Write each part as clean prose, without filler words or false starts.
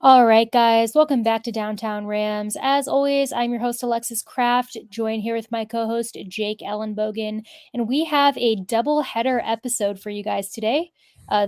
All right, guys, welcome back to Downtown Rams. As always, I'm your host, Alexis Kraft, joined here with my co host, Jake Ellenbogen, and we have a double header episode for you guys today.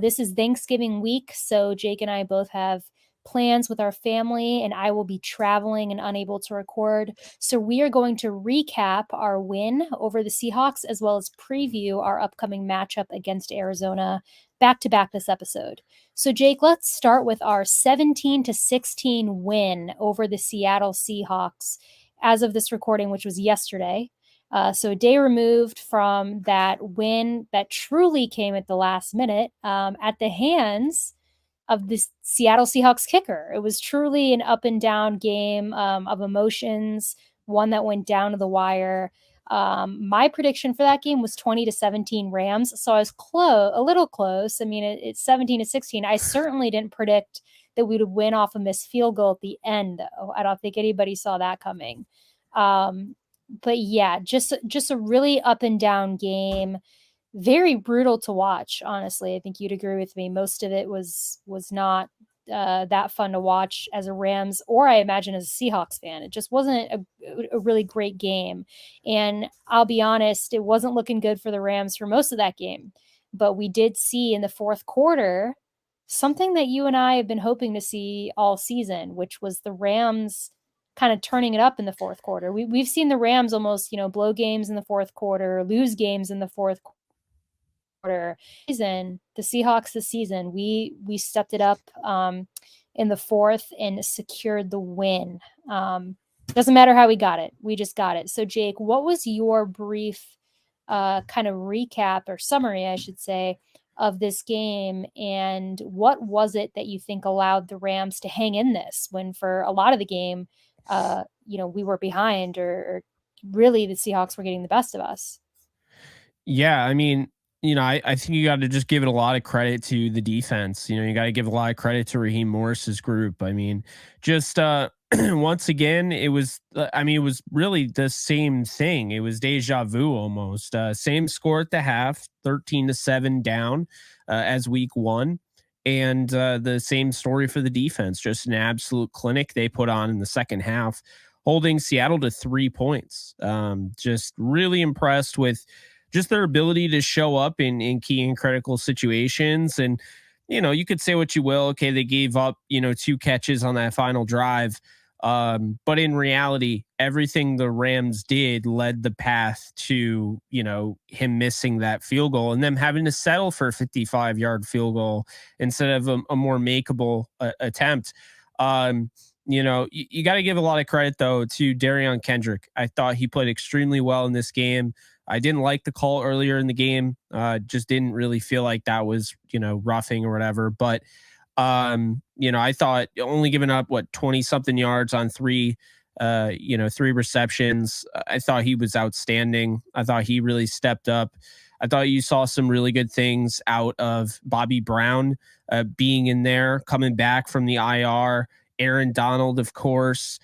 This is Thanksgiving week, so Jake and I both have plans with our family, and I will be traveling and unable to record. So, we are going to recap our win over the Seahawks as well as preview our upcoming matchup against Arizona back to back this episode. So, Jake, let's start with our 17-16 win over the Seattle Seahawks as of this recording, which was yesterday. So, a day removed from that win that truly came at the last minute at the hands of the Seattle Seahawks kicker. It was truly an up and down game of emotions, one that went down to the wire. My prediction for that game was 20-17 Rams. So I was a little close. I mean, it's 17-16. I certainly didn't predict that we would win off a missed field goal at the end, though. I don't think anybody saw that coming. But yeah, just a really up and down game. Very brutal to watch, honestly. I think you'd agree with me. Most of it was not that fun to watch as a Rams or I imagine as a Seahawks fan. It just wasn't a really great game. And I'll be honest, it wasn't looking good for the Rams for most of that game. But we did see in the fourth quarter something that you and I have been hoping to see all season, which was the Rams kind of turning it up in the fourth quarter. We've seen the Rams almost, blow games in the fourth quarter, lose games in the fourth quarter. The Seahawks this season, we stepped it up in the fourth and secured the win. Doesn't matter how we got it, we just got it. So Jake, what was your brief kind of recap or summary, I should say, of this game, and what was it that you think allowed the Rams to hang in this when for a lot of the game we were behind or really the Seahawks were getting the best of us? Yeah, I mean, I think you got to just give it a lot of credit to the defense. You got to give a lot of credit to Raheem Morris's group. I mean, just once again, it was really the same thing. It was deja vu almost. Same score at the half, 13-7 down as week one. And the same story for the defense, just an absolute clinic they put on in the second half, holding Seattle to 3 points. Just really impressed with just their ability to show up in key and critical situations. And, you could say what you will. Okay, they gave up, 2 catches on that final drive. But in reality, everything the Rams did led the path to, him missing that field goal and them having to settle for a 55-yard field goal instead of a more makeable attempt. You got to give a lot of credit, though, to Darion Kendrick. I thought he played extremely well in this game. I didn't like the call earlier in the game. Just didn't really feel like that was, roughing or whatever. But, I thought only giving up 20 something yards on three receptions. I thought he was outstanding. I thought he really stepped up. I thought you saw some really good things out of Bobby Brown being in there, coming back from the IR. Aaron Donald, of course.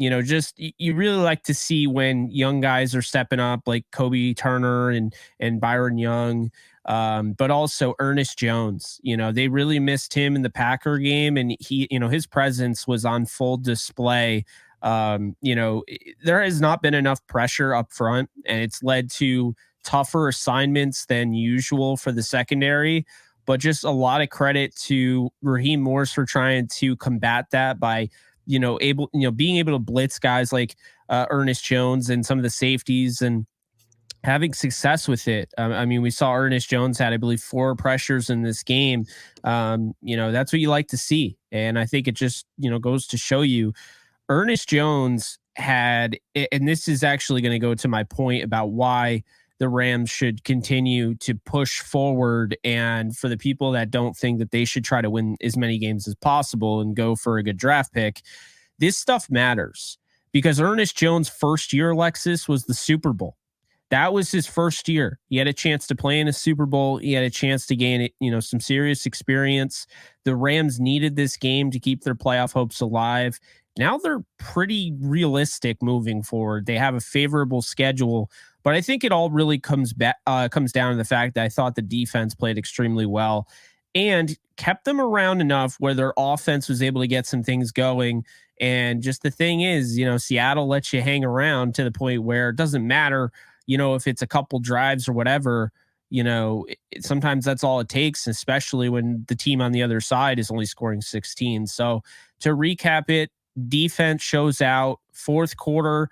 Just you really like to see when young guys are stepping up, like Kobe Turner and Byron Young, but also Ernest Jones. They really missed him in the Packer game, and he, his presence was on full display. There has not been enough pressure up front, and it's led to tougher assignments than usual for the secondary. But just a lot of credit to Raheem Morris for trying to combat that by being able to blitz guys like Ernest Jones and some of the safeties and having success with it. We saw Ernest Jones had, I believe, 4 pressures in this game. That's what you like to see. And I think it just, goes to show you Ernest Jones had, and this is actually going to go to my point about why the Rams should continue to push forward. And for the people that don't think that they should try to win as many games as possible and go for a good draft pick, this stuff matters because Ernest Jones' first year, Alexis, was the Super Bowl. That was his first year. He had a chance to play in a Super Bowl. He had a chance to gain, some serious experience. The Rams needed this game to keep their playoff hopes alive. Now they're pretty realistic moving forward. They have a favorable schedule, but I think it all really comes down to the fact that I thought the defense played extremely well. and kept them around enough where their offense was able to get some things going. And just the thing is, Seattle lets you hang around to the point where it doesn't matter, if it's a couple drives or whatever, sometimes that's all it takes, especially when the team on the other side is only scoring 16. So to recap it, defense shows out. Fourth quarter,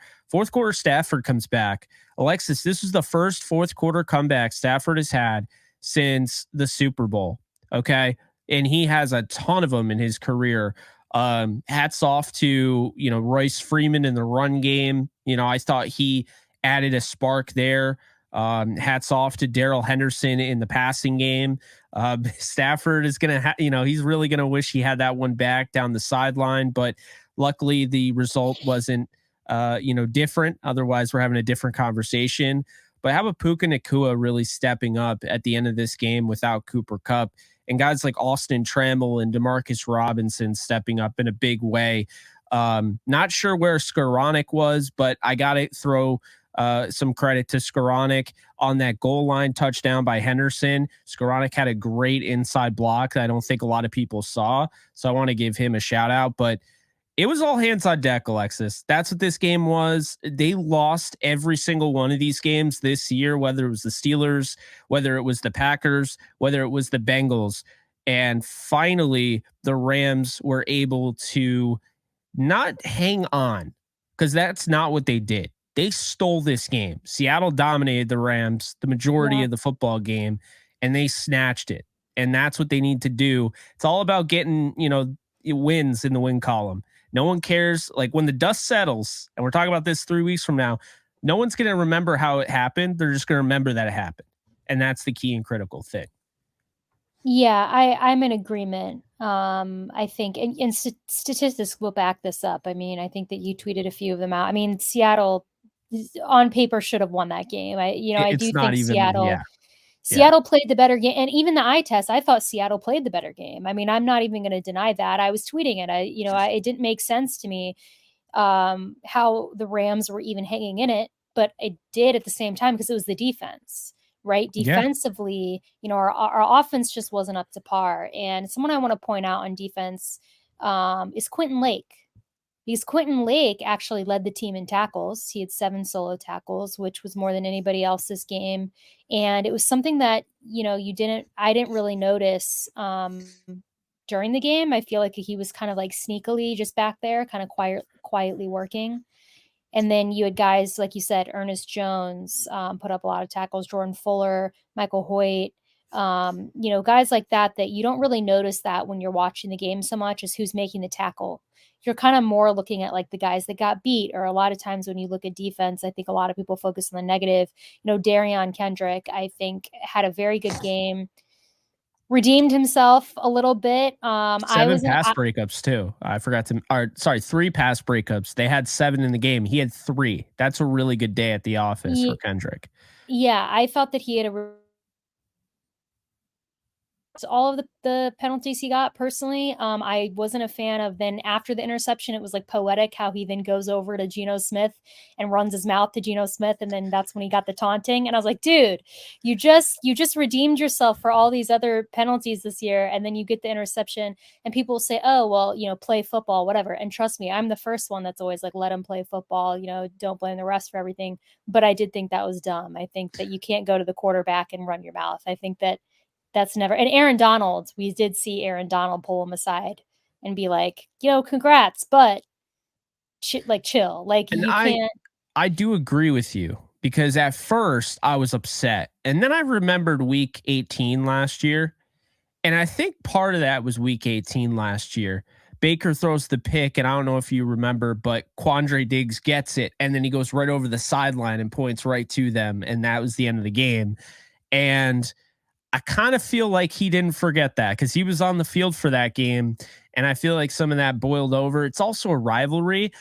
Stafford comes back. Alexis, this is the first fourth quarter comeback Stafford has had since the Super Bowl. Okay. And he has a ton of them in his career. Hats off to, Royce Freeman in the run game. I thought he added a spark there. Hats off to Darrell Henderson in the passing game. Stafford is going to, he's really going to wish he had that one back down the sideline, but luckily the result wasn't, different. Otherwise we're having a different conversation. But how about Puka Nacua really stepping up at the end of this game without Cooper Kupp, and guys like Austin Trammell and Demarcus Robinson stepping up in a big way? Not sure where Skoranek was, but I got to throw some credit to Skoranek on that goal line touchdown by Henderson. Skoranek had a great inside block that I don't think a lot of people saw. So I want to give him a shout out, but it was all hands on deck, Alexis. That's what this game was. They lost every single one of these games this year, whether it was the Steelers, whether it was the Packers, whether it was the Bengals. And finally, the Rams were able to not hang on, because that's not what they did. They stole this game. Seattle dominated the Rams the majority of the football game, and they snatched it. And that's what they need to do. It's all about getting, wins in the win column. No one cares. Like when the dust settles, and we're talking about this 3 weeks from now, no one's going to remember how it happened. They're just going to remember that it happened. And that's the key and critical thing. Yeah, I'm in agreement. I think, and statistics will back this up. I mean, I think that you tweeted a few of them out. I mean, Seattle on paper should have won that game. I do think Seattle played the better game, and even the eye test, I thought Seattle played the better game. I mean, I'm not even going to deny that. I was tweeting it. It didn't make sense to me how the Rams were even hanging in it, but it did at the same time because it was the defense, right? Defensively, our offense just wasn't up to par. And someone I want to point out on defense is Quentin Lake. Because Quentin Lake actually led the team in tackles. He had 7 solo tackles, which was more than anybody else this game. And it was something that, I didn't really notice during the game. I feel like he was kind of like sneakily just back there, kind of quietly working. And then you had guys, like you said, Ernest Jones put up a lot of tackles, Jordan Fuller, Michael Hoyt, guys like that you don't really notice that when you're watching the game so much as who's making the tackle. You're kind of more looking at like the guys that got beat, or a lot of times when you look at defense, I think a lot of people focus on the negative. Darion Kendrick, I think, had a very good game, redeemed himself a little bit. 7 pass breakups too. I forgot to, 3 pass breakups. They had 7 in the game. He had 3. That's a really good day at the office for Kendrick. Yeah, I felt that he had all of the penalties he got personally. I wasn't a fan of, then after the interception, it was like poetic how he then goes over to Geno Smith and runs his mouth to Geno Smith. And then that's when he got the taunting. And I was like, dude, you just redeemed yourself for all these other penalties this year. And then you get the interception and people will say, oh, well, play football, whatever. And trust me, I'm the first one that's always like, let him play football, don't blame the rest for everything. But I did think that was dumb. I think that you can't go to the quarterback and run your mouth. I think that's never. And Aaron Donald, we did see Aaron Donald pull him aside and be like, congrats, but chill. Like, and you can't. I do agree with you, because at first I was upset, and then I remembered week 18 last year. And I think part of that was week 18 last year. Baker throws the pick, and I don't know if you remember, but Quandre Diggs gets it, and then he goes right over the sideline and points right to them, and that was the end of the game. And I kind of feel like he didn't forget that, because he was on the field for that game. And I feel like some of that boiled over. It's also a rivalry.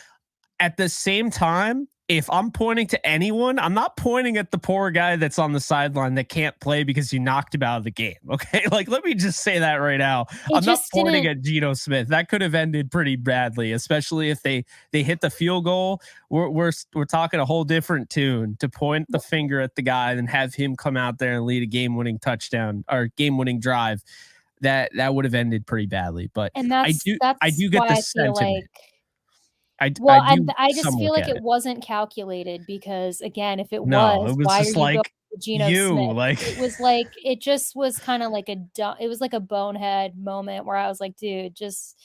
At the same time, if I'm pointing to anyone, I'm not pointing at the poor guy that's on the sideline that can't play because you knocked him out of the game. Okay. Like, let me just say that right now. I'm not pointing at Geno Smith. That could have ended pretty badly, especially if they hit the field goal. We're talking a whole different tune to point the finger at the guy and have him come out there and lead a game-winning touchdown or game-winning drive. that would have ended pretty badly. But And I that's do get why the I feel sentiment. like I well, do I just feel somewhat like get it it. wasn't calculated because, again, if it No, it was, was why are just you going like to Geno you Smith? like It was like it just was kinda like it was like a bonehead moment where I was like, "Dude, just"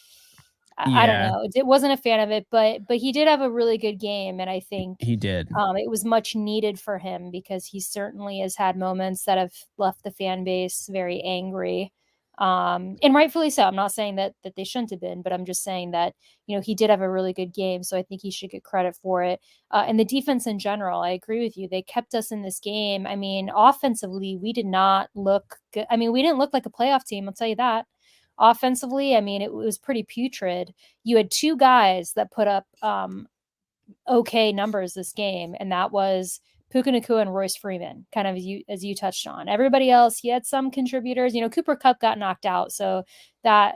I don't yeah, know. It wasn't a fan of it, but he did have a really good game, and I think, he did. it was much needed for him because he certainly has had moments that have left the fan base very angry, and rightfully so. I'm not saying that they shouldn't have been, but I'm just saying that, he did have a really good game, so I think he should get credit for it. And the defense in general, I agree with you. They kept us in this game. I mean, offensively, we did not look good. I mean, we didn't look like a playoff team, I'll tell you that. Offensively, I mean, it was pretty putrid. You had two guys that put up okay numbers this game, and that was Puka Nacua and Royce Freeman, kind of as you touched on. Everybody else, he had some contributors. Cooper Kupp got knocked out, so that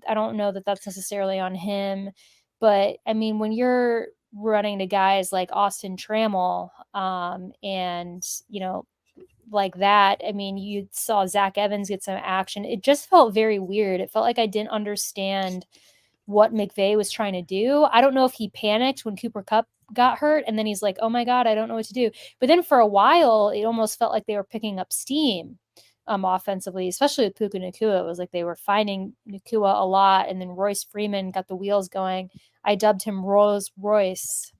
I don't know that that's necessarily on him, but I mean, when you're running to guys like Austin Trammell, and like that, I mean, you saw Zach Evans get some action. It just felt very weird. It felt like I didn't understand what McVay was trying to do. I don't know if he panicked when Cooper Kupp got hurt and then he's like, "Oh my god, I don't know what to do." But then for a while, it almost felt like they were picking up steam offensively, especially with Puka Nacua. It was like they were finding Nacua a lot, and then Royce Freeman got the wheels going. I dubbed him Rolls Royce,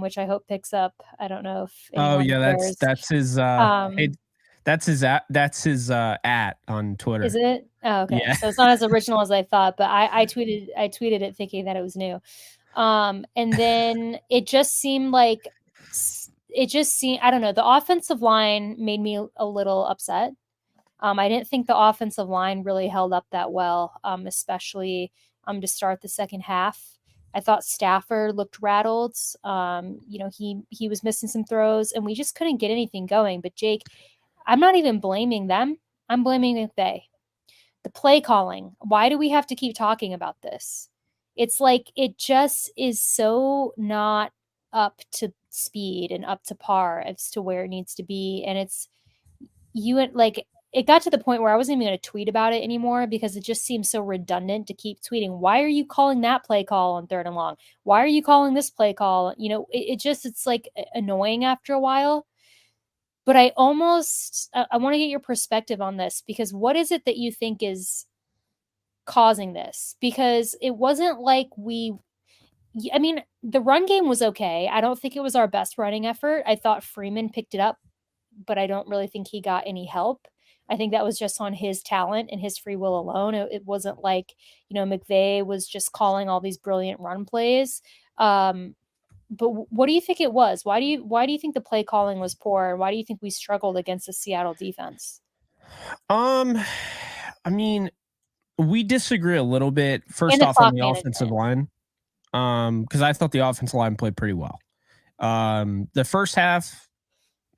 which I hope picks up. I don't know if Oh anyone yeah, cares. that's his hey, Um, that's his at on Is Twitter. it? Oh, okay. Yeah. So it's not as original as I thought, but I tweeted it thinking that it was new. And then it just seemed like I don't know, the offensive line made me a little upset. I didn't think the offensive line really held up that well, especially to start the second half. I thought Stafford looked rattled. He was missing some throws, and we just couldn't get anything going. But Jake, I'm not even blaming them. I'm blaming McVay. The play calling. Why do we have to keep talking about this? It's like it just is so not up to speed and up to par as to where it needs to be. And it's like it got to the point where I wasn't even going to tweet about it anymore because it just seems so redundant to keep tweeting. Why are you calling that play call on 3rd and long? Why are you calling this play call? It's like annoying after a while. But I want to get your perspective on this because what is it that you think is causing this? Because it wasn't like I mean, the run game was okay. I don't think it was our best running effort. I thought Freeman picked it up, but I don't really think he got any help. I think that was just on his talent and his free will alone. It wasn't like, McVay was just calling all these brilliant run plays. But what do you think it was? Why do you think the play calling was poor? Why do you think we struggled against the Seattle defense? Um, I mean, we disagree a little bit. And First the off, on clock the offensive management. line, because I thought the offensive line played pretty well. The first half,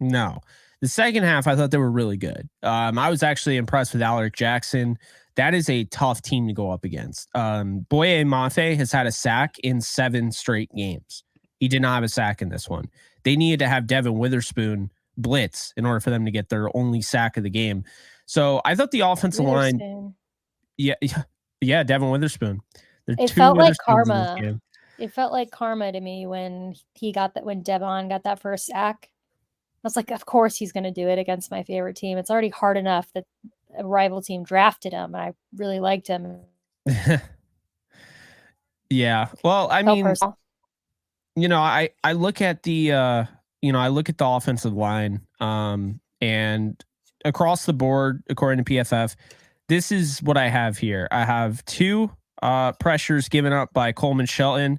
no. The second half, I thought they were really good. I was actually impressed with Alaric Jackson. That is a tough team to go up against. Boye Mafe has had a sack in 7 straight games. He did not have a sack in this one. They needed to have Devin Witherspoon blitz in order for them to get their only sack of the game. So I thought the offensive line, Witherspoon. yeah, yeah, Devin Witherspoon. There are It 2 felt like Witherspoons in this karma. game. It felt like karma to me when Devon got that first sack. I was like, of course he's going to do it against my favorite team. It's already hard enough that a rival team drafted him, and I really liked him. Yeah. Well, I Felt mean, personal. I look at I look at the offensive line, and across the board, according to PFF, this is what I have here. I have 2 pressures given up by Coleman Shelton,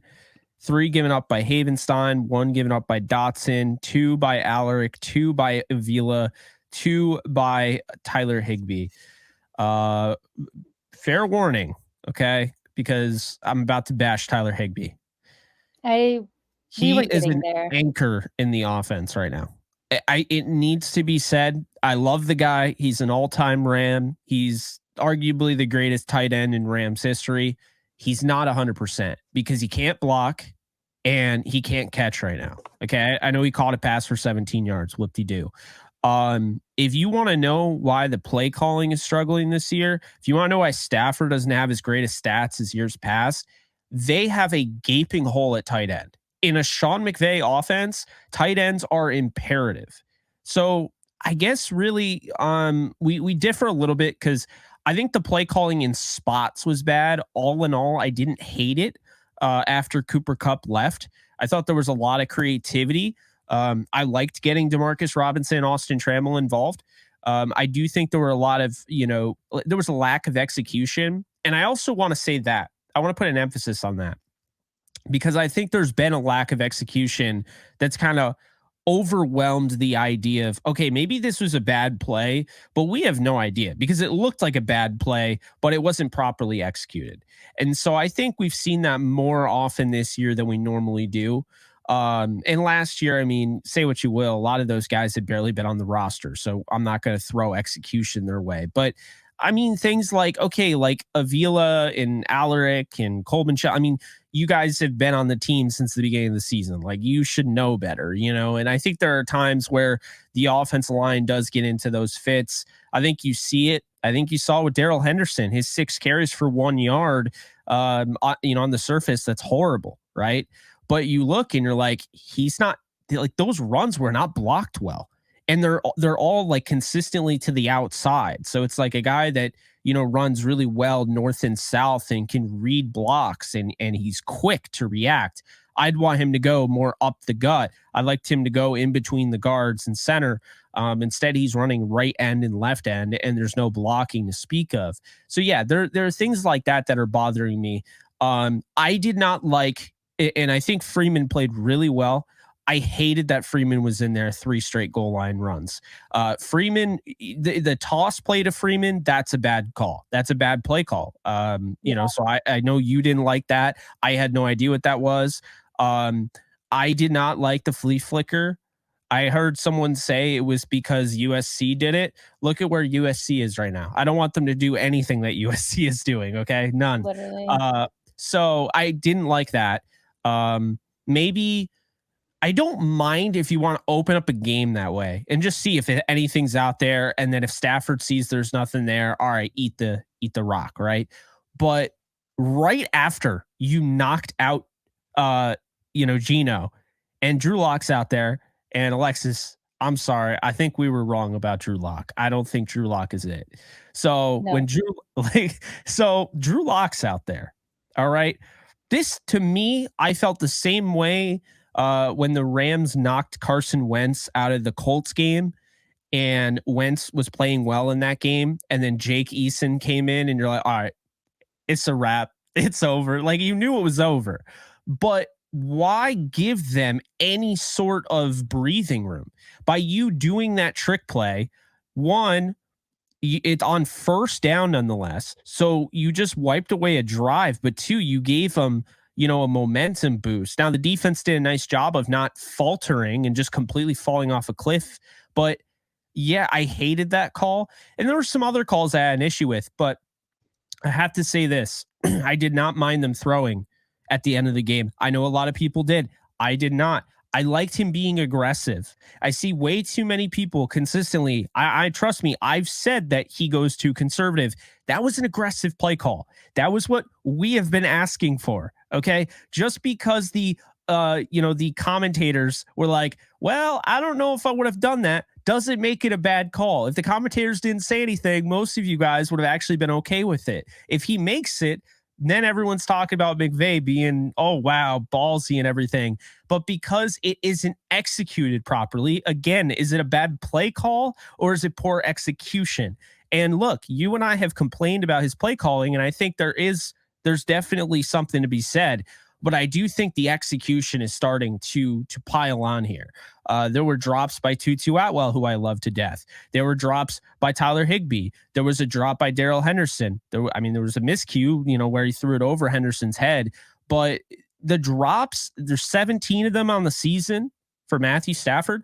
3 given up by Havenstein, 1 given up by Dotson, 2 by Alaric, 2 by Avila, 2 by Tyler Higbee. Fair warning, okay? Because I'm about to bash Tyler Higbee. We He were is getting an there. anchor in the offense right now. It needs to be said. I love the guy. He's an all-time Ram. He's arguably the greatest tight end in Rams history. He's not 100% because he can't block and he can't catch right now. Okay, I know he caught a pass for 17 yards. Whoop-de-doo. If you want to know why the play calling is struggling this year, if you want to know why Stafford doesn't have as great of stats as years past, they have a gaping hole at tight end. In a Sean McVay offense, tight ends are imperative. So I guess really we differ a little bit because I think the play calling in spots was bad. All in all, I didn't hate it after Cooper Kupp left. I thought there was a lot of creativity. I liked getting Demarcus Robinson and Austin Trammell involved. I do think there were a lot of, there was a lack of execution. And I also want to say that I want to put an emphasis on that because I think there's been a lack of execution that's kind of overwhelmed the idea of, okay, maybe this was a bad play, but we have no idea because it looked like a bad play, but it wasn't properly executed. And so I think we've seen that more often this year than we normally do. And last year, I mean, say what you will, a lot of those guys had barely been on the roster. So I'm not going to throw execution their way. But I mean, things like, okay, like Avila and Alaric and Coleman Shaw. I mean, you guys have been on the team since the beginning of the season. Like, you should know better, and I think there are times where the offensive line does get into those fits. I think you see it. I think you saw with Darrell Henderson, his 6 carries for 1 yard, on the surface. That's horrible, right? But you look and you're like, he's not, like, those runs were not blocked well. And they're all like consistently to the outside. So it's like a guy that, runs really well north and south and can read blocks and he's quick to react. I'd want him to go more up the gut. I'd like him to go in between the guards and center. Instead, he's running right end and left end, and there's no blocking to speak of. So yeah, there are things like that are bothering me. I did not like, and I think Freeman played really well. I hated that Freeman was in there 3 straight goal line runs. Freeman, the toss play to Freeman, that's a bad call. That's a bad play call. So I know you didn't like that. I had no idea what that was. I did not like the flea flicker. I heard someone say it was because USC did it. Look at where USC is right now. I don't want them to do anything that USC is doing. Okay. None. Literally. So I didn't like that. Maybe I don't mind if you want to open up a game that way and just see if anything's out there. And then if Stafford sees there's nothing there, all right, eat the rock, right? But right after you knocked out, Geno, and Drew Lock's out there, and Alexis, I'm sorry, I think we were wrong about Drew Lock. I don't think Drew Lock is it. So when Drew Lock's out there, all right. This, to me, I felt the same way when the Rams knocked Carson Wentz out of the Colts game, and Wentz was playing well in that game, and then Jake Eason came in, and you're like, all right, it's a wrap. It's over. Like, you knew it was over. But why give them any sort of breathing room? By you doing that trick play, one, it's on first down nonetheless. So you just wiped away a drive, but 2, you gave them, a momentum boost. Now the defense did a nice job of not faltering and just completely falling off a cliff. But yeah, I hated that call. And there were some other calls I had an issue with, but I have to say this. I did not mind them throwing at the end of the game. I know a lot of people did. I did not. I liked him being aggressive. I see way too many people consistently. I trust me. I've said that he goes too conservative. That was an aggressive play call. That was what we have been asking for. Okay. Just because the commentators were like, well, I don't know if I would have done that, doesn't make it a bad call. If the commentators didn't say anything, most of you guys would have actually been okay with it. If he makes it, then everyone's talking about McVay being, oh, wow, ballsy and everything. But because it isn't executed properly, again, is it a bad play call or is it poor execution? And look, you and I have complained about his play calling, and I think there's definitely something to be said. But I do think the execution is starting to pile on here. There were drops by Tutu Atwell, who I love to death. There were drops by Tyler Higbee. There was a drop by Darrell Henderson. There was a miscue, where he threw it over Henderson's head. But the drops, there's 17 of them on the season for Matthew Stafford.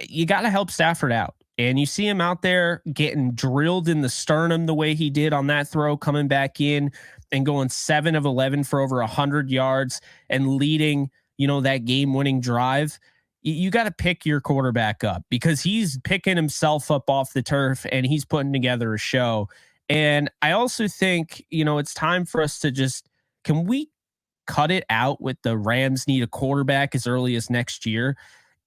You got to help Stafford out. And you see him out there getting drilled in the sternum the way he did on that throw, coming back in and going 7 of 11 for over 100 yards and leading, that game-winning drive. you got to pick your quarterback up because he's picking himself up off the turf and he's putting together a show. And I also think, it's time for us to can we cut it out with the Rams need a quarterback as early as next year?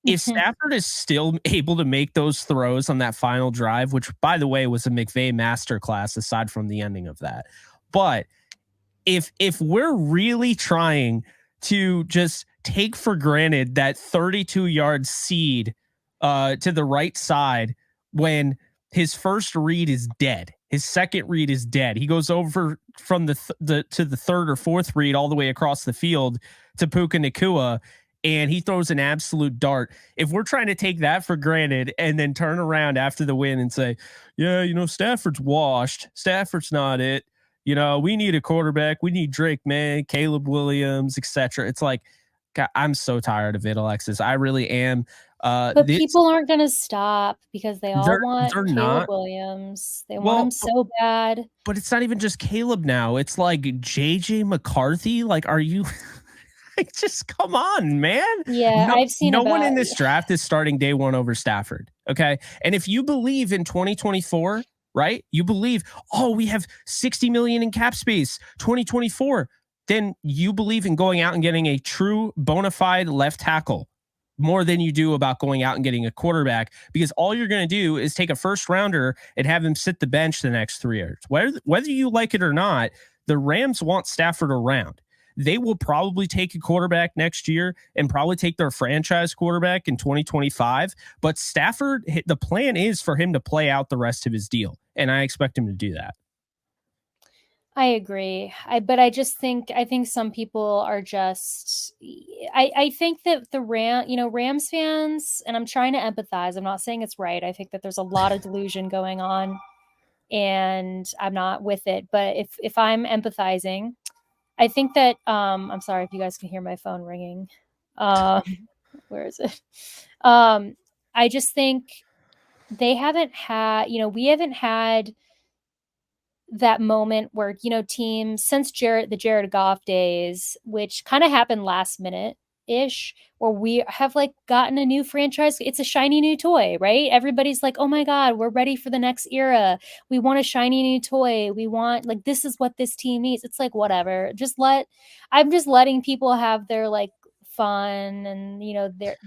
If Stafford is still able to make those throws on that final drive, which by the way was a McVay masterclass aside from the ending of that. But if we're really trying to just take for granted that 32-yard seed to the right side when his first read is dead, his second read is dead. He goes over from to the third or fourth read all the way across the field to Puka Nacua, and he throws an absolute dart. If we're trying to take that for granted and then turn around after the win and say, yeah, Stafford's washed, Stafford's not it, we need a quarterback, we need Drake May, Caleb Williams, etc. It's like, God, I'm so tired of it, Alexis. I really am. But people aren't going to stop because they all want Caleb not. Williams. They want him so bad. But it's not even just Caleb now. It's like JJ McCarthy. Like, are you just come on, man? Yeah, I've seen no one in this draft is starting day one over Stafford. Okay. And if you believe in 2024, right? You believe, we have 60 million in cap space, 2024. Then you believe in going out and getting a true bona fide left tackle more than you do about going out and getting a quarterback, because all you're going to do is take a first rounder and have him sit the bench the next 3 years. Whether you like it or not, the Rams want Stafford around. They will probably take a quarterback next year and probably take their franchise quarterback in 2025. But Stafford, the plan is for him to play out the rest of his deal. And I expect him to do that. I agree. But I think some people are just, I think that the Rams fans, and I'm trying to empathize. I'm not saying it's right. I think that there's a lot of delusion going on and I'm not with it. But if I'm empathizing, I think that, I'm sorry if you guys can hear my phone ringing. Where is it? I just think they haven't had, we haven't had that moment where, teams since the Jared Goff days, which kind of happened last minute ish, where we have like gotten a new franchise. It's a shiny new toy, right? Everybody's like, oh my God, we're ready for the next era. We want a shiny new toy. We want, like, this is what this team needs. It's like, whatever, I'm just letting people have their like fun and,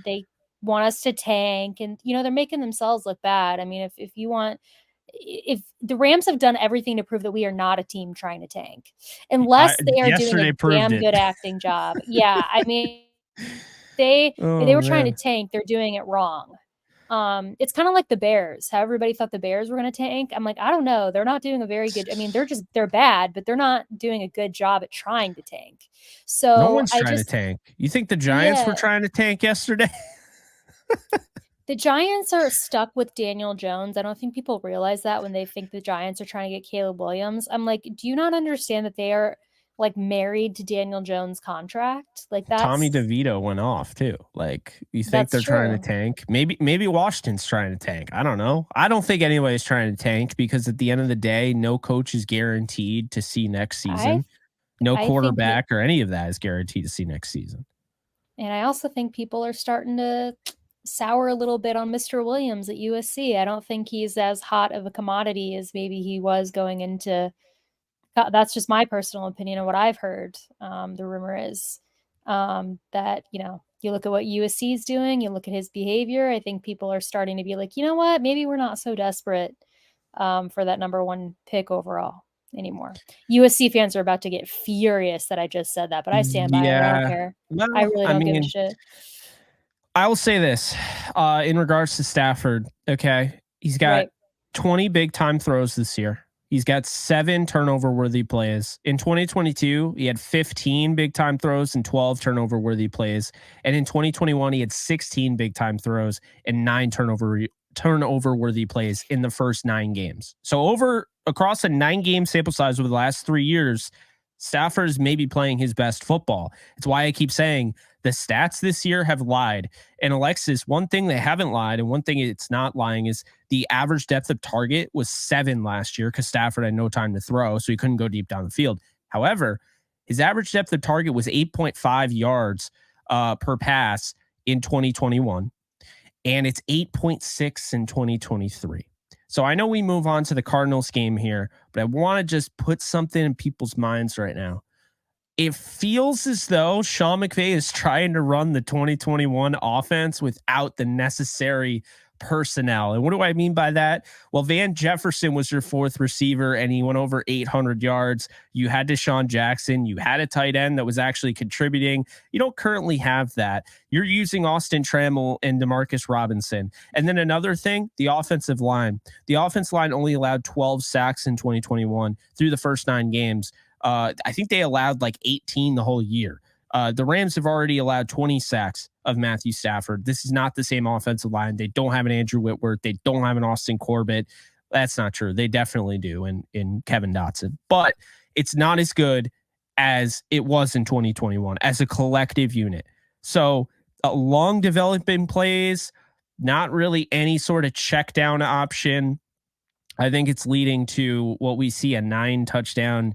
they want us to tank and, they're making themselves look bad. I mean, if the Rams have done everything to prove that we are not a team trying to tank, unless they are doing a damn good acting job. Yeah. I mean, they were trying to tank. They're doing it wrong. It's kind of like the Bears, how everybody thought the Bears were going to tank. I'm like, I don't know. They're not doing a very good. I mean, they're bad, but they're not doing a good job at trying to tank. So no one's trying to tank. You think the Giants were trying to tank yesterday? The Giants are stuck with Daniel Jones. I don't think people realize that when they think the Giants are trying to get Caleb Williams. I'm like, do you not understand that they are like married to Daniel Jones' contract? Like that. Tommy DeVito went off too. Like, you think they're trying to tank? Maybe Washington's trying to tank. I don't know. I don't think anybody's trying to tank because at the end of the day, no coach is guaranteed to see next season. No quarterback or any of that is guaranteed to see next season. And I also think people are starting to sour a little bit on Mr. Williams at USC. I don't think he's as hot of a commodity as maybe he was going into. That's just my personal opinion of what I've heard. The rumor is that, you look at what USC is doing, you look at his behavior. I think people are starting to be like, you know what, maybe we're not so desperate for that number one pick overall anymore. USC fans are about to get furious that I just said that, but I stand by it. I don't care. I really don't give a shit. I will say this in regards to Stafford. Okay. He's got 20 big time throws this year. He's got 7 turnover worthy plays. In 2022, he had 15 big time throws and 12 turnover worthy plays. And in 2021, he had 16 big time throws and 9 turnover worthy plays in the first 9 games. So across a 9-game sample size over the last 3 years, Stafford is maybe playing his best football. It's why I keep saying the stats this year have lied. And Alexis, one thing they haven't lied and one thing it's not lying is the average depth of target was 7 last year because Stafford had no time to throw, so he couldn't go deep down the field. However, his average depth of target was 8.5 yards per pass in 2021, and it's 8.6 in 2023. So I know we move on to the Cardinals game here, but I want to just put something in people's minds right now. It feels as though Sean McVay is trying to run the 2021 offense without the necessary personnel. And what do I mean by that? Well, Van Jefferson was your fourth receiver and he went over 800 yards. You had Deshaun Jackson. You had a tight end that was actually contributing. You don't currently have that. You're using Austin Trammell and Demarcus Robinson. And then another thing, the offensive line. The offensive line only allowed 12 sacks in 2021 through the first 9 games. I think they allowed like 18 the whole year. The Rams have already allowed 20 sacks of Matthew Stafford. This is not the same offensive line. They don't have an Andrew Whitworth. They don't have an Austin Corbett. That's not true. They definitely do in Kevin Dotson. But it's not as good as it was in 2021 as a collective unit. So long developing plays, not really any sort of check down option. I think it's leading to what we see, a 9 touchdown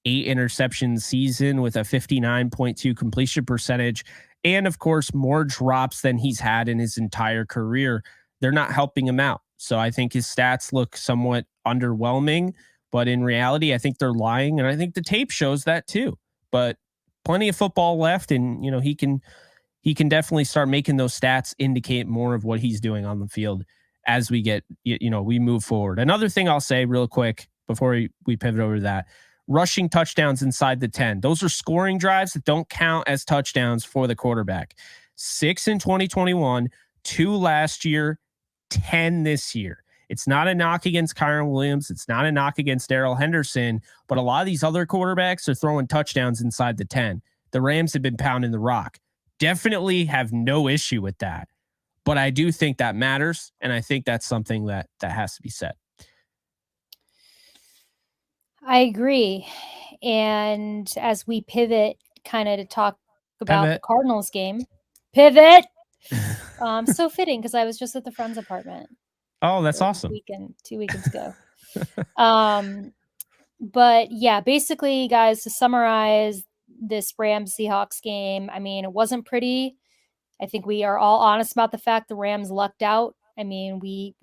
8 interception season with a 59.2 completion percentage. And of course, more drops than he's had in his entire career. They're not helping him out. So I think his stats look somewhat underwhelming, but in reality, I think they're lying. And I think the tape shows that too, but plenty of football left. And, he can definitely start making those stats indicate more of what he's doing on the field as we get, we move forward. Another thing I'll say real quick before we pivot over to that, rushing touchdowns inside the 10. Those are scoring drives that don't count as touchdowns for the quarterback. 6 in 2021, 2 last year, 10 this year. It's not a knock against Kyron Williams. It's not a knock against Darrell Henderson, but a lot of these other quarterbacks are throwing touchdowns inside the 10. The Rams have been pounding the rock. Definitely have no issue with that. But I do think that matters, and I think that's something that has to be said. I agree. And as we pivot kind of to talk about the Cardinals game, pivot. So fitting because I was just at the friend's apartment. Oh, that's awesome. 2 weekends ago. But yeah, basically, guys, to summarize this Rams Seahawks game, I mean, it wasn't pretty. I think we are all honest about the fact the Rams lucked out. I mean, we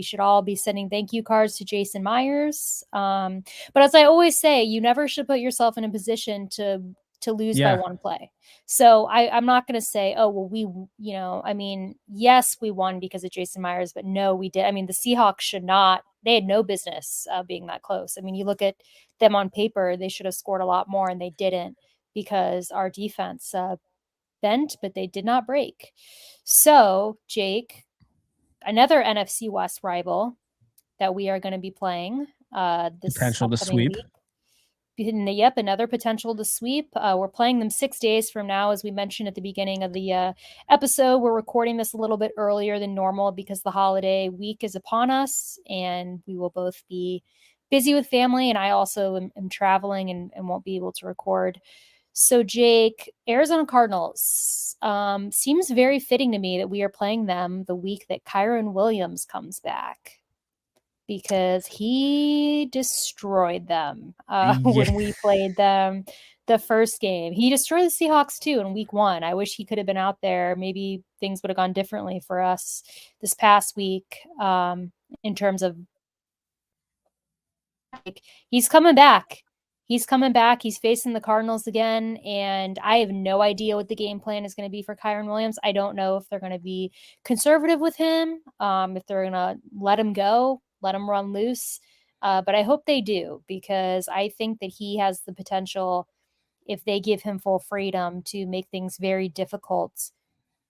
should all be sending thank you cards to Jason Myers. But as I always say, you never should put yourself in a position to lose by one play. So I'm not going to say, oh, well, yes, we won because of Jason Myers, but no, we did. I mean, the Seahawks they had no business being that close. I mean, you look at them on paper, they should have scored a lot more and they didn't because our defense bent, but they did not break. So, Jake, another NFC West rival that we are going to be playing this potential to sweep. Week. Yep, another potential to sweep. We're playing them 6 days from now, as we mentioned at the beginning of the episode. We're recording this a little bit earlier than normal because the holiday week is upon us, and we will both be busy with family, and I also am traveling and won't be able to record. So, Jake, Arizona Cardinals, seems very fitting to me that we are playing them the week that Kyron Williams comes back because he destroyed them when we played them the first game. He destroyed the Seahawks too in week 1. I wish he could have been out there. Maybe things would have gone differently for us this past week in terms of he's coming back. He's coming back. He's facing the Cardinals again, and I have no idea what the game plan is going to be for Kyron Williams. I don't know if they're going to be conservative with him, if they're going to let him go, let him run loose. But I hope they do because I think that he has the potential, if they give him full freedom, to make things very difficult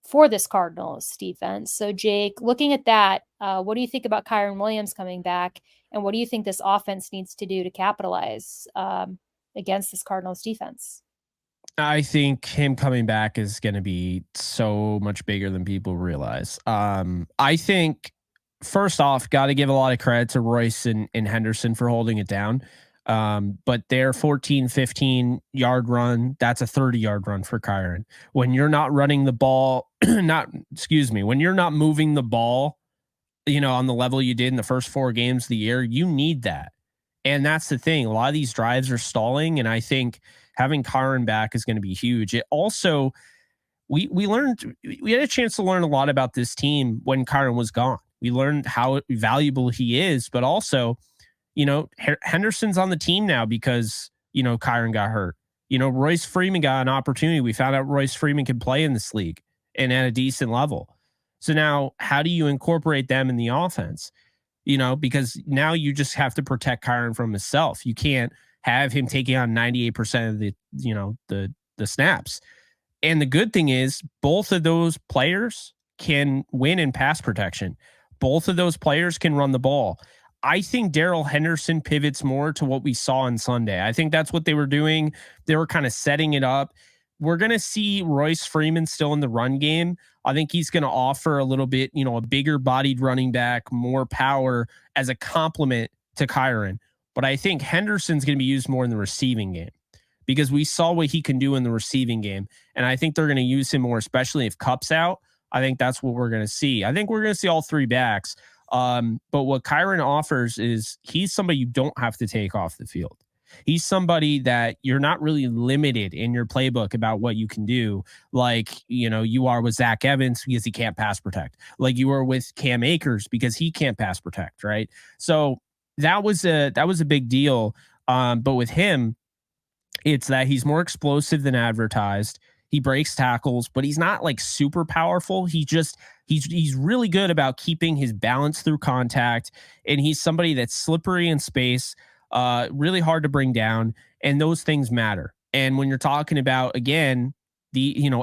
for this Cardinals defense. So, Jake, looking at that, what do you think about Kyron Williams coming back? And what do you think this offense needs to do to capitalize against this Cardinals defense? I think him coming back is going to be so much bigger than people realize. I think, first off, got to give a lot of credit to Royce and Henderson for holding it down. But their 14, 15 yard run, that's a 30-yard run for Kyron. When you're not running the ball, when you're not moving the ball, on the level you did in the first 4 games of the year, you need that. And that's the thing. A lot of these drives are stalling. And I think having Kyron back is going to be huge. It also, we learned, we had a chance to learn a lot about this team when Kyron was gone. We learned how valuable he is, but also, Henderson's on the team now because, Kyron got hurt. Royce Freeman got an opportunity. We found out Royce Freeman can play in this league and at a decent level. So now how do you incorporate them in the offense? Because now you just have to protect Kyron from himself. You can't have him taking on 98% of the snaps. And the good thing is both of those players can win in pass protection. Both of those players can run the ball. I think Darrell Henderson pivots more to what we saw on Sunday. I think that's what they were doing. They were kind of setting it up. We're going to see Royce Freeman still in the run game. I think he's going to offer a little bit, a bigger bodied running back, more power as a complement to Kyron. But I think Henderson's going to be used more in the receiving game because we saw what he can do in the receiving game. And I think they're going to use him more, especially if Cup's out. I think that's what we're going to see. I think we're going to see all three backs. But what Kyron offers is he's somebody you don't have to take off the field. He's somebody that you're not really limited in your playbook about what you can do. Like, you are with Zach Evans because he can't pass protect. Like you are with Cam Akers because he can't pass protect. Right. So that was a big deal. But with him, it's that he's more explosive than advertised. He breaks tackles, but he's not like super powerful. He's really good about keeping his balance through contact. And he's somebody that's slippery in space, really hard to bring down. And those things matter. And when you're talking about, again,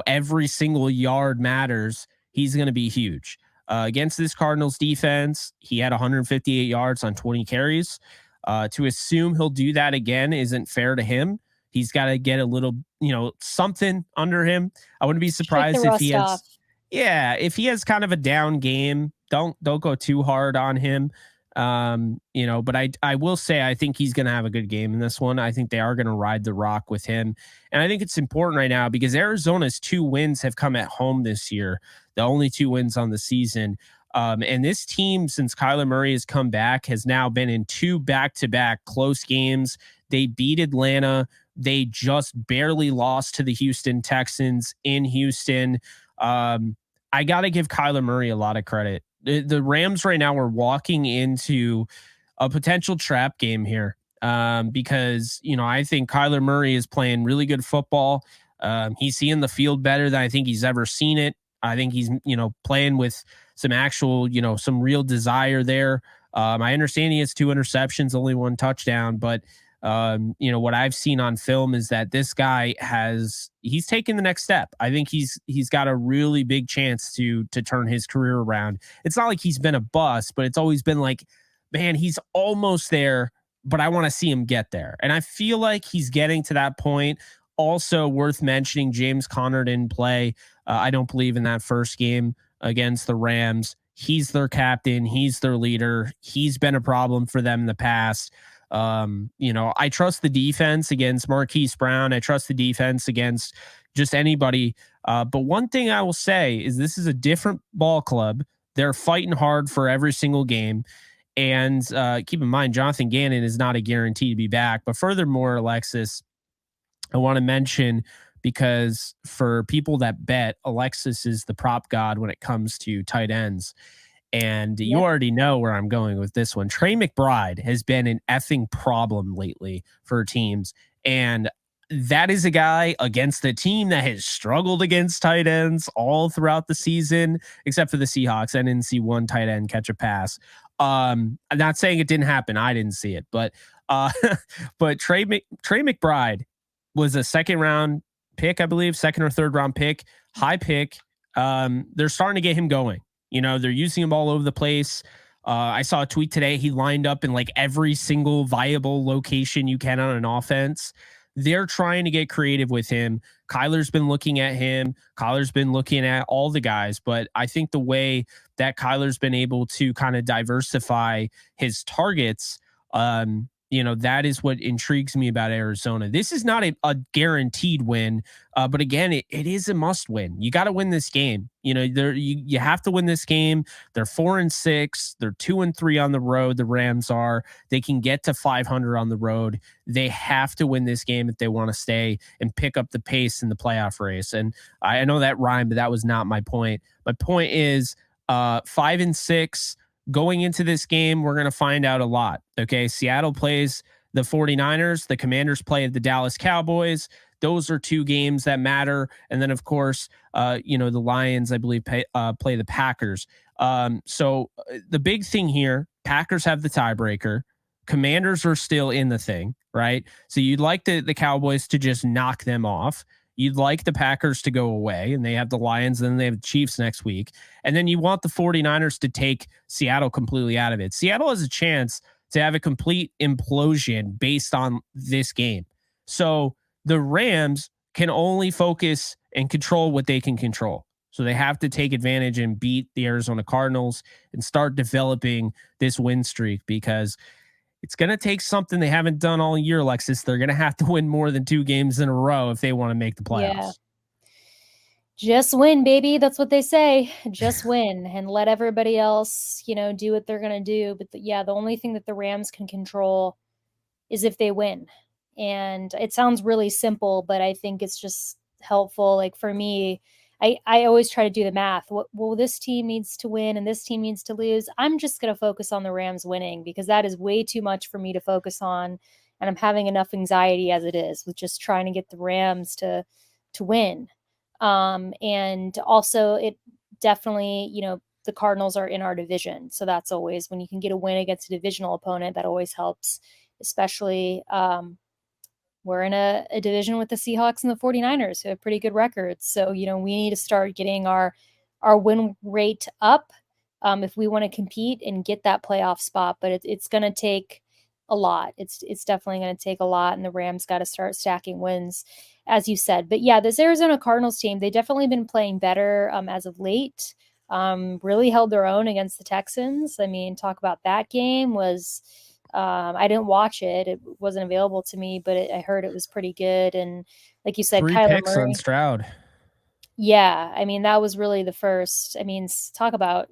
every single yard matters, he's going to be huge. Against this Cardinals defense, he had 158 yards on 20 carries. To assume he'll do that again isn't fair to him. He's got to get a little, something under him. I wouldn't be surprised if he has, if he has kind of a down game. Don't go too hard on him. But I will say I think he's going to have a good game in this one. I think they are going to ride the rock with him. And I think it's important right now because Arizona's 2 wins have come at home this year. The only 2 wins on the season. And this team, since Kyler Murray has come back, has now been in 2 back-to-back close games. They beat Atlanta. They just barely lost to the Houston Texans in Houston. I got to give Kyler Murray a lot of credit. The Rams right now are walking into a potential trap game here because, I think Kyler Murray is playing really good football. He's seeing the field better than I think he's ever seen it. I think he's, playing with some actual, some real desire there. I understand he has 2 interceptions, only 1 touchdown, but what I've seen on film is that this guy he's taken the next step. I think he's got a really big chance to turn his career around. It's not like he's been a bust, but it's always been like, man, he's almost there, but I want to see him get there. And I feel like he's getting to that point. Also worth mentioning, James Conner didn't play. I don't believe in that first game against the Rams. He's their captain. He's their leader. He's been a problem for them in the past. I trust the defense against Marquise Brown. I trust the defense against just anybody. But one thing I will say is this is a different ball club. They're fighting hard for every single game. And keep in mind, Jonathan Gannon is not a guarantee to be back. But furthermore, Alexis, I want to mention, because for people that bet, Alexis is the prop god when it comes to tight ends. And you already know where I'm going with this one. Trey McBride has been an effing problem lately for teams. And that is a guy against a team that has struggled against tight ends all throughout the season, except for the Seahawks. I didn't see 1 tight end catch a pass. I'm not saying it didn't happen. I didn't see it. But Trey McBride was a 2nd round pick, I believe, 2nd or 3rd round pick, high pick. They're starting to get him going. They're using him all over the place. I saw a tweet today. He lined up in like every single viable location you can on an offense. They're trying to get creative with him. Kyler's been looking at him. Kyler's been looking at all the guys. But I think the way that Kyler's been able to kind of diversify his targets, that is what intrigues me about Arizona. This is not a guaranteed win, but again, it is a must win. You got to win this game. You have to win this game. They're 4-6. They're 2-3 on the road. The Rams are. They can get to 500 on the road. They have to win this game if they want to stay and pick up the pace in the playoff race. And I know that rhymed, but that was not my point. My point is 5-6. Going into this game, we're going to find out a lot. Okay. Seattle plays the 49ers. The Commanders play the Dallas Cowboys. Those are two games that matter. And then, of course, the Lions, I believe, play the Packers. So the big thing here, Packers have the tiebreaker. Commanders are still in the thing, right? So you'd like the Cowboys to just knock them off. You'd like the Packers to go away, and they have the Lions, and then they have the Chiefs next week. And then you want the 49ers to take Seattle completely out of it. Seattle has a chance to have a complete implosion based on this game. So the Rams can only focus and control what they can control. So they have to take advantage and beat the Arizona Cardinals and start developing this win streak, because it's going to take something they haven't done all year, Alexis. They're going to have to win more than 2 games in a row if they want to make the playoffs. Yeah. Just win, baby. That's what they say. Just win and let everybody else, do what they're going to do. But the only thing that the Rams can control is if they win. And it sounds really simple, but I think it's just helpful. Like for me, I always try to do the math. Well, this team needs to win and this team needs to lose. I'm just going to focus on the Rams winning, because that is way too much for me to focus on. And I'm having enough anxiety as it is with just trying to get the Rams to win. And also it definitely, the Cardinals are in our division. So that's always, when you can get a win against a divisional opponent, that always helps, especially, we're in a division with the Seahawks and the 49ers who have pretty good records. So, we need to start getting our win rate up if we want to compete and get that playoff spot. But it's going to take a lot. It's definitely going to take a lot. And the Rams got to start stacking wins, as you said. But yeah, this Arizona Cardinals team, they definitely been playing better as of late. Really held their own against the Texans. I mean, talk about that game was... I didn't watch it. It wasn't available to me, but I heard it was pretty good. And like you said, 3 Kyler picks Murray. on Stroud. Yeah. I mean, that was really the first. I mean, talk about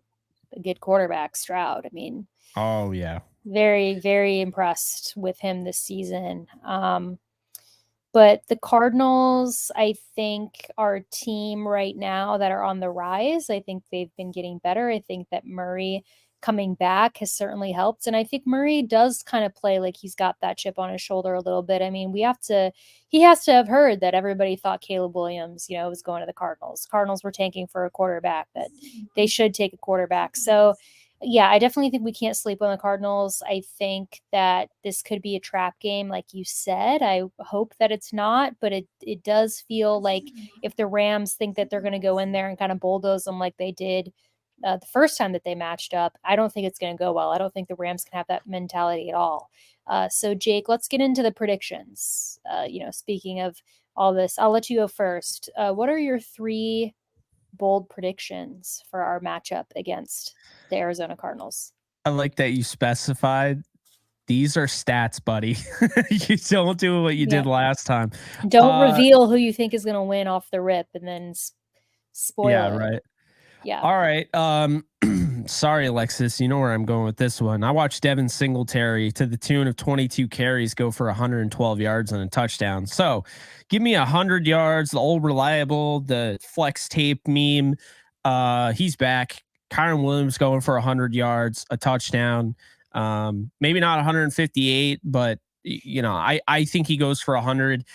a good quarterback, Stroud. I mean, oh yeah. Very, very impressed with him this season. But the Cardinals, I think, are a team right now that are on the rise. I think they've been getting better. I think that Murray coming back has certainly helped. And I think Murray does kind of play like he's got that chip on his shoulder a little bit. I mean, he has to have heard that everybody thought Caleb Williams, was going to the Cardinals. Cardinals were tanking for a quarterback, that they should take a quarterback. So yeah, I definitely think we can't sleep on the Cardinals. I think that this could be a trap game, like you said. I hope that it's not, but it does feel like if the Rams think that they're going to go in there and kind of bulldoze them like they did the first time that they matched up, I don't think it's going to go well. I don't think the Rams can have that mentality at all. So Jake, let's get into the predictions. Speaking of all this, I'll let you go first. What are your 3 bold predictions for our matchup against the Arizona Cardinals? I like that you specified these are stats, buddy. You don't do what you did last time. Don't reveal who you think is going to win off the rip and then spoil it. Right. Yeah. All right. Sorry, Alexis. You know where I'm going with this one. I watched Devin Singletary to the tune of 22 carries go for 112 yards and a touchdown. So give me 100 yards, the old reliable, the flex tape meme. He's back. Kyron Williams going for 100 yards, a touchdown. Maybe not 158, but I think he goes for 100.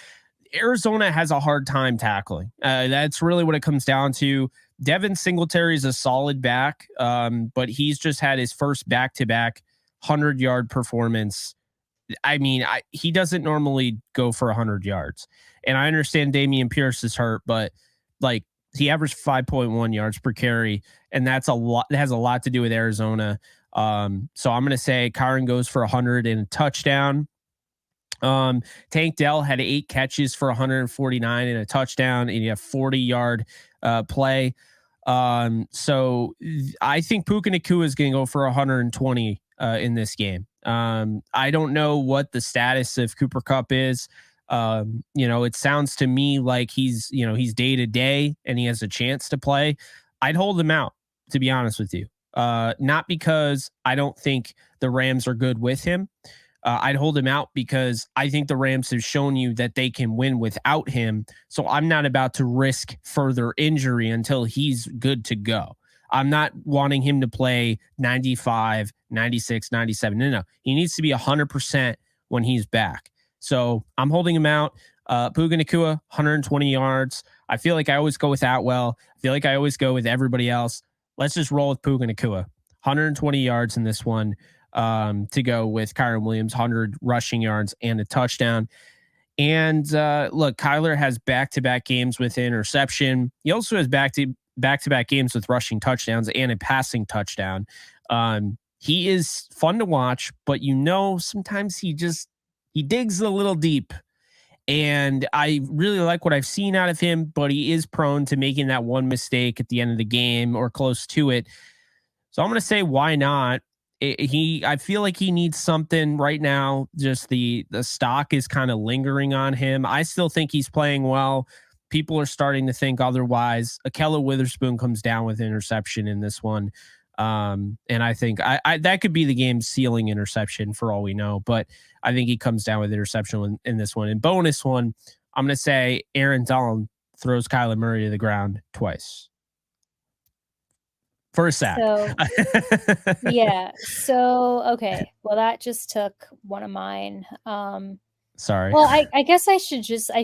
Arizona has a hard time tackling. That's really what it comes down to. Devin Singletary is a solid back, but he's just had his first back-to-back 100-yard performance. I mean, he doesn't normally go for 100 yards. And I understand Dameon Pierce is hurt, but he averaged 5.1 yards per carry, and that's a lot. That has a lot to do with Arizona. So I'm going to say Kyron goes for 100 and a touchdown. Tank Dell had 8 catches for 149 and a touchdown, and he had 40-yard play. So I think Puka Nacua is going to go for 120 in this game. I don't know what the status of Cooper Kupp is. It sounds to me like he's day to day and he has a chance to play. I'd hold him out, to be honest with you. Not because I don't think the Rams are good with him. I'd hold him out because I think the Rams have shown you that they can win without him. So I'm not about to risk further injury until he's good to go. I'm not wanting him to play 95, 96, 97. No. He needs to be 100% when he's back. So I'm holding him out. Puka Nacua, 120 yards. I feel like I always go with Atwell. I feel like I always go with everybody else. Let's just roll with Puka Nacua. 120 yards in this one to go with Kyren Williams, 100 rushing yards and a touchdown. And look, Kyler has back-to-back games with interception. He also has back-to-back games with rushing touchdowns and a passing touchdown. He is fun to watch, but sometimes he digs a little deep. And I really like what I've seen out of him, but he is prone to making that one mistake at the end of the game or close to it. So I'm going to say, why not? I feel like he needs something right now. Just the stock is kind of lingering on him. I still think he's playing well. People are starting to think otherwise. Akella Witherspoon comes down with interception in this one. And I think that could be the game's ceiling interception for all we know. But I think he comes down with interception in this one. And bonus one, I'm going to say Aaron Donald throws Kyler Murray to the ground twice. For a sack. So, yeah. So, okay. Well, that just took one of mine. Sorry. Well, I guess I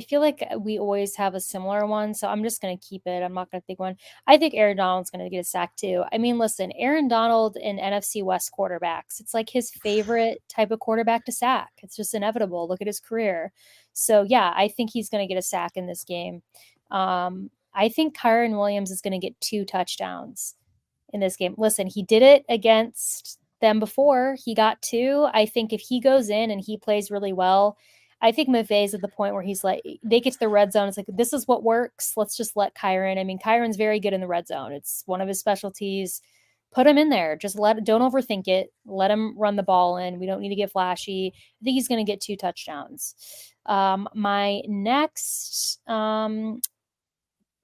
feel like we always have a similar one, so I'm just going to keep it. I'm not going to think one. I think Aaron Donald's going to get a sack too. I mean, listen, Aaron Donald and NFC West quarterbacks, it's like his favorite type of quarterback to sack. It's just inevitable. Look at his career. So, yeah, I think he's going to get a sack in this game. I think Kyren Williams is going to get 2 touchdowns in this game. Listen, he did it against them before. He got 2. I think if he goes in and he plays really well, I think McVay's at the point where he's like, they get to the red zone. It's like, this is what works. Let's just let Kyren. I mean, Kyren's very good in the red zone. It's one of his specialties. Put him in there. Just don't overthink it. Let him run the ball in. We don't need to get flashy. I think he's going to get 2 touchdowns. My next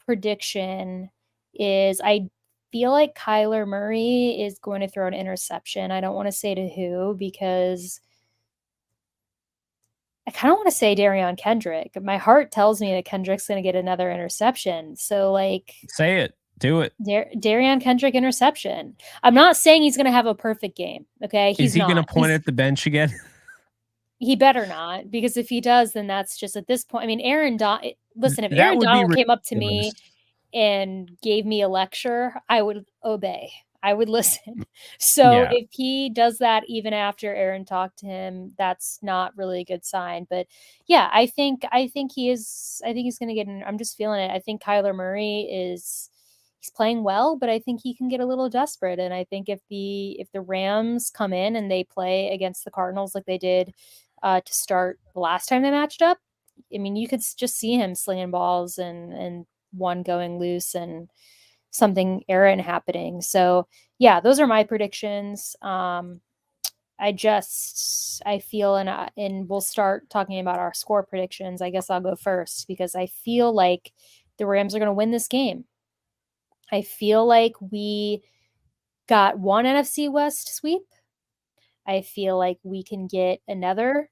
prediction is I feel like Kyler Murray is going to throw an interception. I don't want to say to who because I kind of want to say Darion Kendrick. My heart tells me that Kendrick's going to get another interception. So, say it. Do it. Darion Kendrick interception. I'm not saying he's going to have a perfect game. Okay. Is he going to point at the bench again? He better not, because if he does, then that's just at this point. I mean, listen, if Aaron Donald came up to me and gave me a lecture, I would obey. I would listen. So if he does that even after Aaron talked to him, that's not really a good sign. But yeah, I think he's going to get in. I'm just feeling it. I think Kyler Murray he's playing well, but I think he can get a little desperate. And I think if the Rams come in and they play against the Cardinals like they did to start the last time they matched up, I mean, you could just see him slinging balls and one going loose and something errant happening. So yeah, those are my predictions. I feel, and we'll start talking about our score predictions. I guess I'll go first because I feel like the Rams are going to win this game. I feel like we got one NFC West sweep. I feel like we can get another.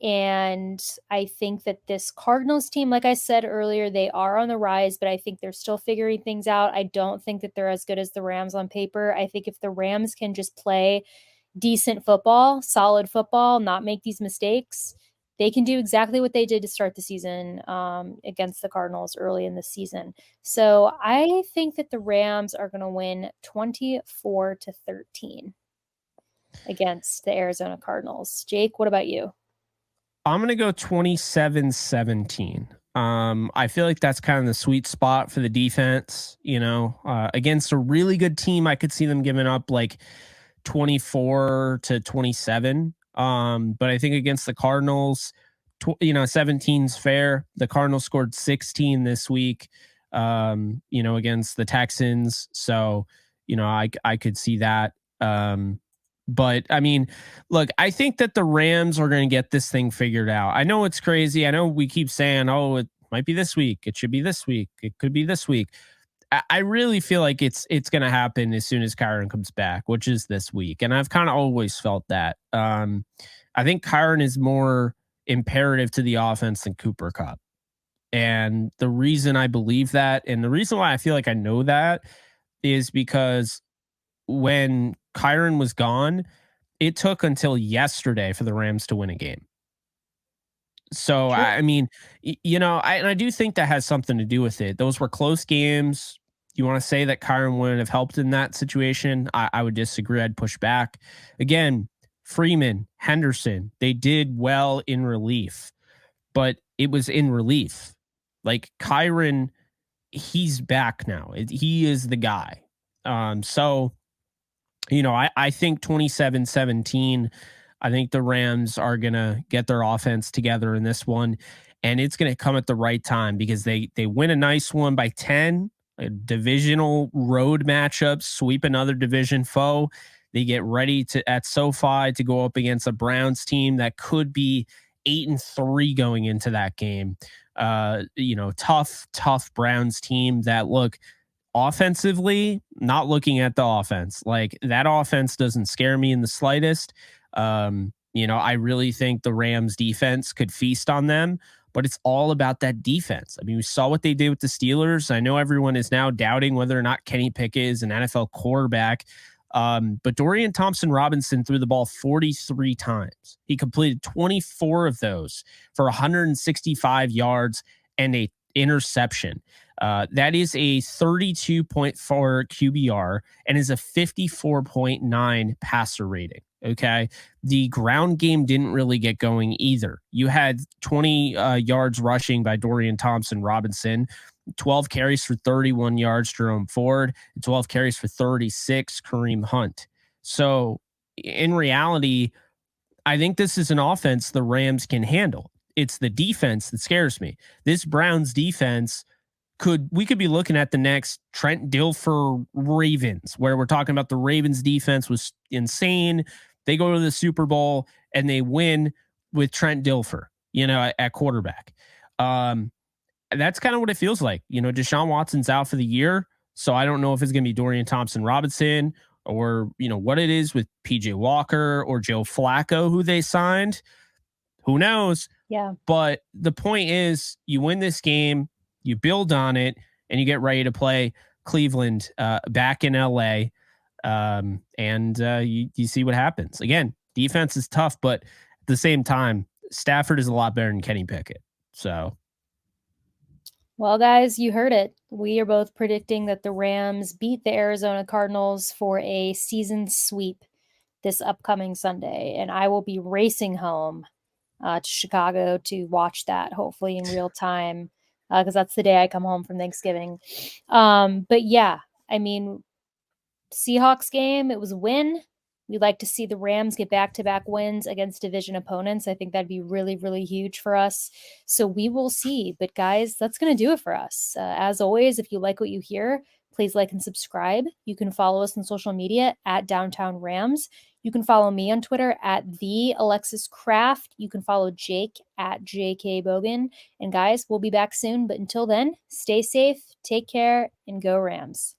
And I think that this Cardinals team, like I said earlier, they are on the rise, but I think they're still figuring things out. I don't think that they're as good as the Rams on paper. I think if the Rams can just play decent football, solid football, not make these mistakes, they can do exactly what they did to start the season against the Cardinals early in the season. So I think that the Rams are going to win 24-13 against the Arizona Cardinals. Jake, what about you? I'm going to go 27-17. I feel like that's kind of the sweet spot for the defense, against a really good team. I could see them giving up like 24-27. But I think against the Cardinals, 17's fair. The Cardinals scored 16 this week, against the Texans. So, I could see that But I mean, look, I think that the Rams are going to get this thing figured out. I know it's crazy. I know we keep saying, oh, it might be this week. It should be this week. It could be this week. I really feel like it's going to happen as soon as Kyron comes back, which is this week. And I've kind of always felt that. I think Kyron is more imperative to the offense than Cooper Kupp. And the reason I believe that, and the reason why I feel like I know that, is because when Kyron was gone, it took until yesterday for the Rams to win a game. So, True. I mean, I do think that has something to do with it. Those were close games. You want to say that Kyron wouldn't have helped in that situation? I would disagree. I'd push back. Again, Freeman, Henderson, they did well in relief, but it was in relief. Like Kyron, he's back now. He is the guy. So, I think 27-17, I think the Rams are going to get their offense together in this one, and it's going to come at the right time because they win a nice one by 10, a divisional road matchup, sweep another division foe. They get ready at SoFi to go up against a Browns team that could be 8-3 going into that game. Tough Browns team that, look, offensively, not looking at the offense, like that offense doesn't scare me in the slightest. I really think the Rams defense could feast on them, but it's all about that defense. I mean, we saw what they did with the Steelers. I know everyone is now doubting whether or not Kenny Pickett is an NFL quarterback. But Dorian Thompson-Robinson threw the ball 43 times. He completed 24 of those for 165 yards and a interception. That is a 32.4 QBR and is a 54.9 passer rating. Okay. The ground game didn't really get going either. You had 20 yards rushing by Dorian Thompson-Robinson, 12 carries for 31 yards, Jerome Ford, 12 carries for 36, Kareem Hunt. So in reality, I think this is an offense the Rams can handle. It's the defense that scares me. This Browns defense we could be looking at the next Trent Dilfer Ravens, where we're talking about the Ravens defense was insane. They go to the Super Bowl and they win with Trent Dilfer, at quarterback. That's kind of what it feels like. Deshaun Watson's out for the year, so I don't know if it's going to be Dorian Thompson-Robinson or, what it is with PJ Walker or Joe Flacco, who they signed. Who knows? Yeah. But the point is, you win this game, you build on it, and you get ready to play Cleveland back in LA. And you see what happens. Again, defense is tough, but at the same time, Stafford is a lot better than Kenny Pickett. So, well, guys, you heard it. We are both predicting that the Rams beat the Arizona Cardinals for a season sweep this upcoming Sunday. And I will be racing home to Chicago to watch that, hopefully in real time, because that's the day I come home from Thanksgiving. But yeah, I mean, Seahawks game, it was a win. We'd like to see the Rams get back-to-back wins against division opponents. I think that'd be really, really huge for us. So we will see. But guys, that's going to do it for us. As always, if you like what you hear, please like and subscribe. You can follow us on social media at Downtown Rams. You can follow me on Twitter at the Alexis Kraft. You can follow Jake at JKBogan. And guys, we'll be back soon. But until then, stay safe, take care, and go Rams.